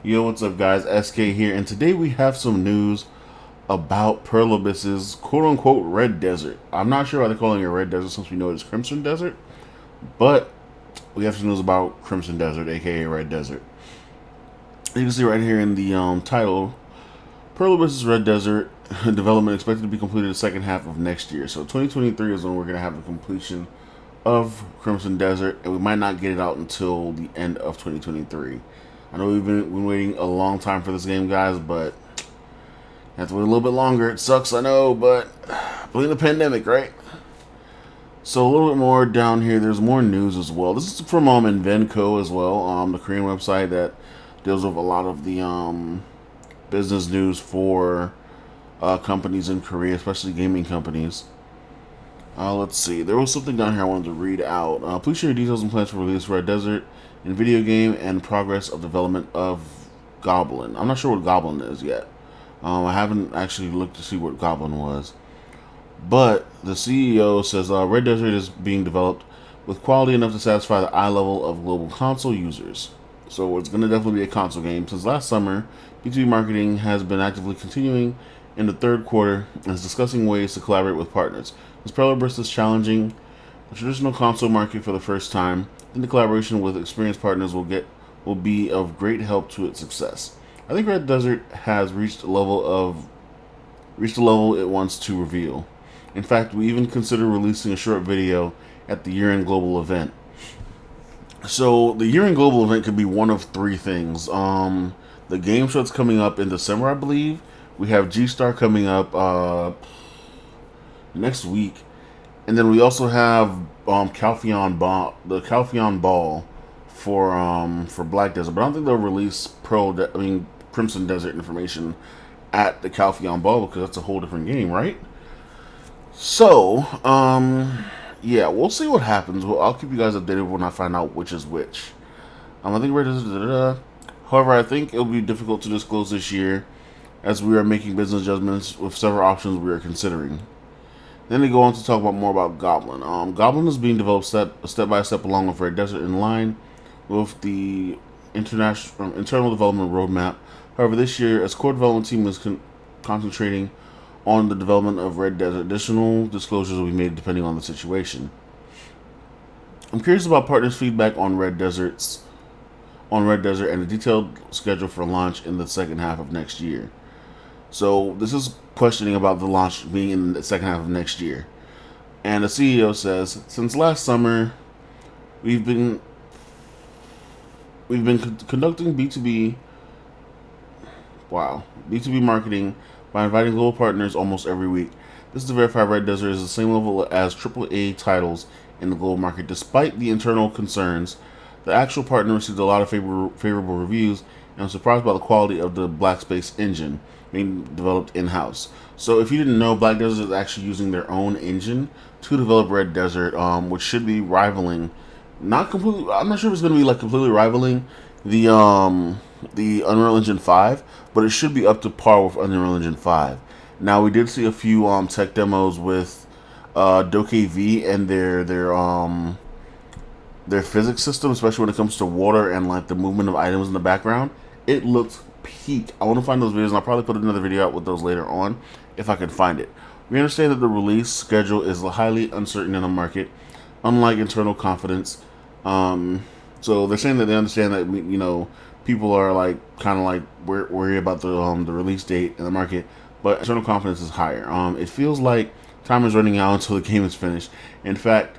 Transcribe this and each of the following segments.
Yo, what's up, guys? SK here, and today we have some news about Pearl Abyss's quote-unquote Red Desert. I'm not sure why they're calling it Red Desert since we know it's Crimson Desert, but we have some news about Crimson Desert, aka Red Desert. You can see right here in the title, Pearl Abyss's Red Desert development expected to be completed the second half of next year. So 2023 is when we're going to have the completion of Crimson Desert, and we might not get it out until the end of 2023. I know we've been waiting a long time for this game, guys, but have to wait a little bit longer. It sucks, I know, but blame the pandemic, right? So a little bit more down here. There's more news as well. This is from Invenco as well, the Korean website that deals with a lot of the business news for companies in Korea, especially gaming companies. Let's see. There was something down here I wanted to read out. Please share your details and plans for release Red Desert in video game and progress of development of Goblin. I'm not sure what Goblin is yet. I haven't actually looked to see what Goblin was. But the CEO says Red Desert is being developed with quality enough to satisfy the eye level of global console users. So it's going to definitely be a console game. Since last summer, B2B marketing has been actively continuing in the third quarter and is discussing ways to collaborate with partners. As Pearl is challenging the traditional console market for the first time, then the collaboration with experienced partners will be of great help to its success. I think Red Desert has reached a level it wants to reveal. In fact, we even consider releasing a short video at the year-end global event. So the year-end global event could be one of three things. The game show's coming up in December, I believe. We have G-Star coming up next week, and then we also have Calpheon Ball for Black Desert. But I don't think they'll release Crimson Desert information at the Calpheon Ball because that's a whole different game, right? So, yeah, we'll see what happens. I'll keep you guys updated when I find out which is which. I think Red Desert. However, I think it'll be difficult to disclose this year, as we are making business judgments with several options we are considering. Then they go on to talk about more about Goblin. Goblin is being developed step by step along with Red Desert in line with the internal development roadmap. However, this year, as core development team is concentrating on the development of Red Desert, additional disclosures will be made depending on the situation. I'm curious about partners' feedback on Red Desert and a detailed schedule for launch in the second half of next year. So this is questioning about the launch being in the second half of next year. And the CEO says, since last summer, we've been conducting B2B marketing by inviting global partners almost every week. This is to verify Red Desert is the same level as AAA titles in the global market. Despite the internal concerns, the actual partner received a lot of favorable reviews and was surprised by the quality of the Black Space engine being developed in-house. So if you didn't know, Black Desert is actually using their own engine to develop Red Desert, which should be rivaling, not completely, I'm not sure if it's going to be like completely rivaling the Unreal Engine 5, but it should be up to par with Unreal Engine 5. Now, we did see a few tech demos with DokeV and their physics system, especially when it comes to water and like the movement of items in the background. It looks peak. I want to find those videos, and I'll probably put another video out with those later on if I can find it. We understand that the release schedule is highly uncertain in the market, unlike internal confidence. So they're saying that they understand that people are like kind of like worried about the release date in the market, but internal confidence is higher. It feels like time is running out until the game is finished. In fact,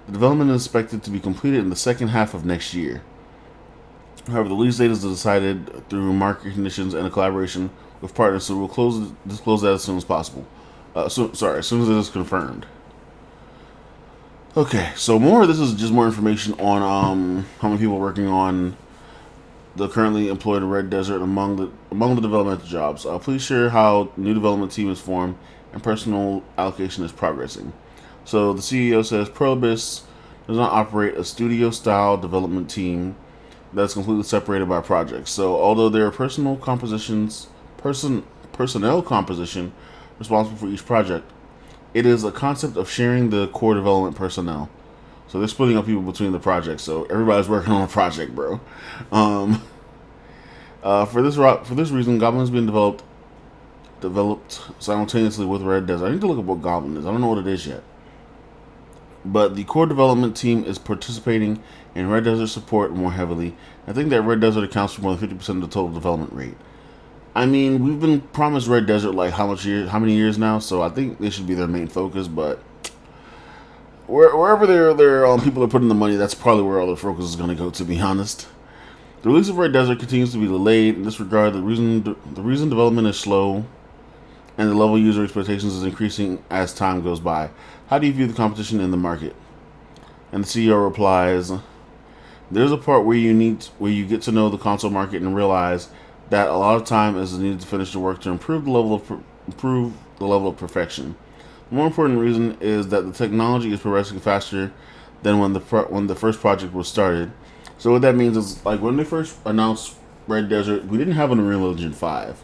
the development is expected to be completed in the second half of next year. However, the release date is decided through market conditions and a collaboration with partners, so we'll disclose that as soon as possible. As soon as it is confirmed. Okay, so this is just more information on how many people are working on the currently employed Red Desert among the developmental jobs. Please share how new development team is formed and personal allocation is progressing. So the CEO says Pearl-Abyss does not operate a studio-style development team that's completely separated by projects. So although there are personnel composition responsible for each project, it is a concept of sharing the core development personnel. So they're splitting up people between the projects. So everybody's working on a project, bro. For this reason, Goblin has been developed simultaneously with Red Desert. I need to look up what Goblin is. I don't know what it is yet. But the core development team is participating in Red Desert support more heavily. I think that Red Desert accounts for more than 50% of the total development rate. I mean, we've been promised Red Desert like how many years now? So I think this should be their main focus. But wherever their people are putting the money, that's probably where all their focus is going to go. To be honest, the release of Red Desert continues to be delayed. In this regard, the reason development is slow and the level of user expectations is increasing as time goes by. How do you view the competition in the market? And the CEO replies, "There's a part where you get to know the console market and realize that a lot of time is needed to finish the work to improve the level of perfection. The more important reason is that the technology is progressing faster than when the first project was started. So what that means is, like, when they first announced Red Desert, we didn't have an Unreal Engine 5.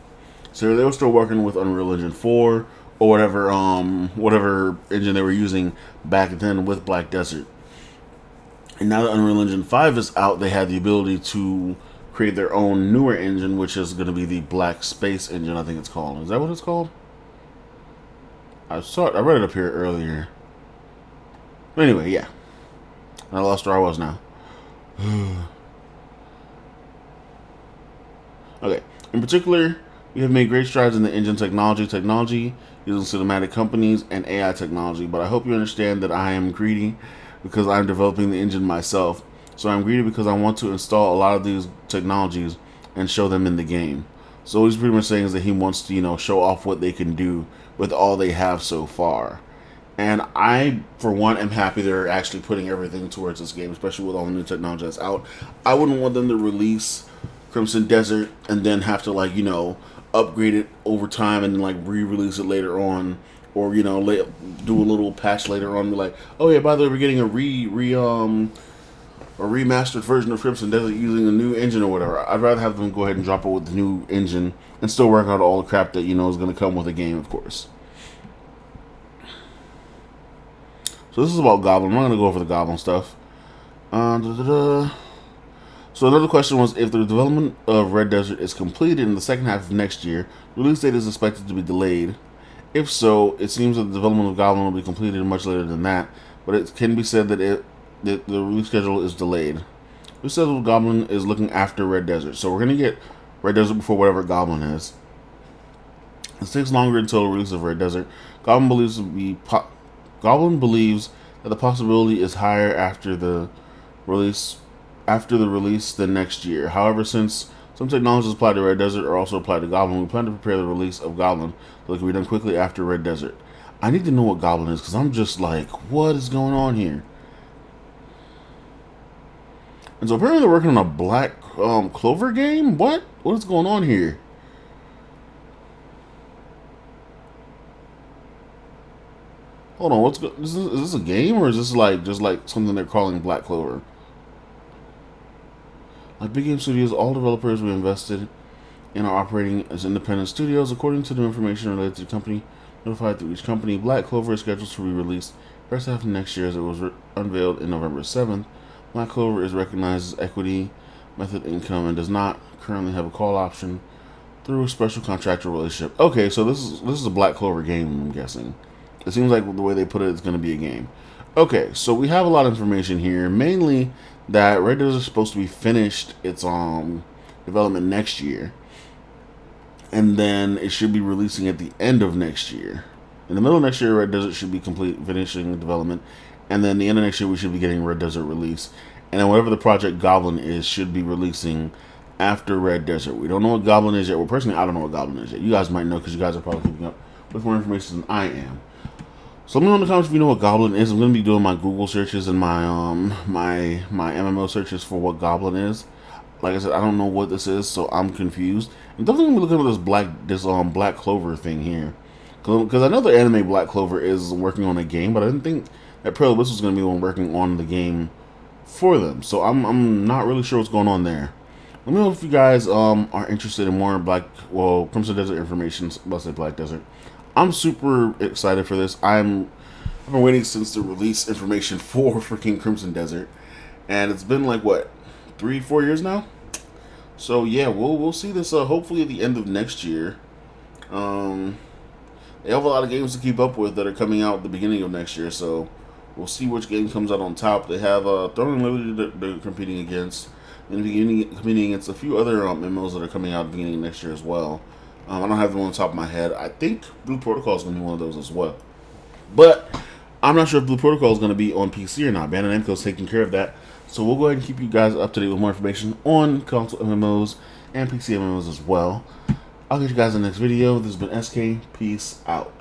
So they were still working with Unreal Engine 4 or whatever engine they were using back then with Black Desert. And now that Unreal Engine 5 is out, they had the ability to create their own newer engine, which is going to be the Black Space engine, I think it's called. Is that what it's called? I read it up here earlier. Anyway, yeah. I lost where I was now. Okay. In particular, we have made great strides in the engine technology using cinematic companies and AI technology, but I hope you understand that I am greedy because I'm developing the engine myself. So I'm greedy because I want to install a lot of these technologies and show them in the game." So what he's pretty much saying is that he wants to, show off what they can do with all they have so far. And I, for one, am happy they're actually putting everything towards this game, especially with all the new technology that's out. I wouldn't want them to release Crimson Desert and then have to, upgrade it over time and then, re-release it later on. Or, do a little patch later on and be like, oh yeah, by the way, we're getting a remastered version of Crimson Desert using a new engine or whatever. I'd rather have them go ahead and drop it with the new engine and still work out all the crap that, is going to come with the game, of course. So this is about Goblin. I'm not going to go over the Goblin stuff. So another question was, if the development of Red Desert is completed in the second half of next year, the release date is expected to be delayed. If so, it seems that the development of Goblin will be completed much later than that, but it can be said that the release schedule is delayed. This says Goblin is looking after Red Desert, so we're going to get Red Desert before whatever Goblin is. It takes longer until the release of Red Desert. Goblin believes that the possibility is higher after the release than next year. However, since some technologies applied to Red Desert are also applied to Goblin, we plan to prepare the release of Goblin so it can be done quickly after Red Desert. I need to know what Goblin is because I'm just like, what is going on here? And so apparently they're working on a Black Clover game? What? What is going on here? Hold on, is this a game or is this just something they're calling Black Clover? Like big game studios, all developers we invested in are operating as independent studios according to the information related to the company notified through each company. Black Clover is scheduled to be released first half of next year as it was unveiled in November 7th. Black Clover is recognized as equity method income and does not currently have a call option through a special contractual relationship. Okay, so this is a Black Clover game, I'm guessing. It seems like the way they put it, it's going to be a game. Okay, so we have a lot of information here, mainly that Red Desert is supposed to be finished its development next year, and then it should be releasing at the end of next year. In the middle of next year, Red Desert should be finishing development, and then the end of next year we should be getting Red Desert release, and then whatever the project Goblin is should be releasing after Red Desert. We don't know what Goblin is yet. Well, personally, I don't know what Goblin is yet. You guys might know because you guys are probably keeping up with more information than I am. So let me know in the comments if you know what Goblin is. I'm going to be doing my Google searches and my my MMO searches for what Goblin is. Like I said, I don't know what this is, so I'm confused. I'm definitely going to be looking at this Black Clover thing here, because I know the anime Black Clover is working on a game, but I didn't think that Pearl Abyss was going to be the one working on the game for them. So I'm not really sure what's going on there. Let me know if you guys are interested in more Crimson Desert information. Let's say Black Desert. I'm super excited for this. I've been waiting since the release information for freaking Crimson Desert, and it's been like what, 3-4 years now. So yeah, we'll see this hopefully at the end of next year. Um, they have a lot of games to keep up with that are coming out at the beginning of next year. So we'll see which game comes out on top. They have Throne Unlimited that they're competing against, and competing against a few other MMOs that are coming out at the beginning of next year as well. I don't have them on the top of my head. I think Blue Protocol is going to be one of those as well. But I'm not sure if Blue Protocol is going to be on PC or not. Bandai Namco is taking care of that. So we'll go ahead and keep you guys up to date with more information on console MMOs and PC MMOs as well. I'll get you guys in the next video. This has been SK. Peace out.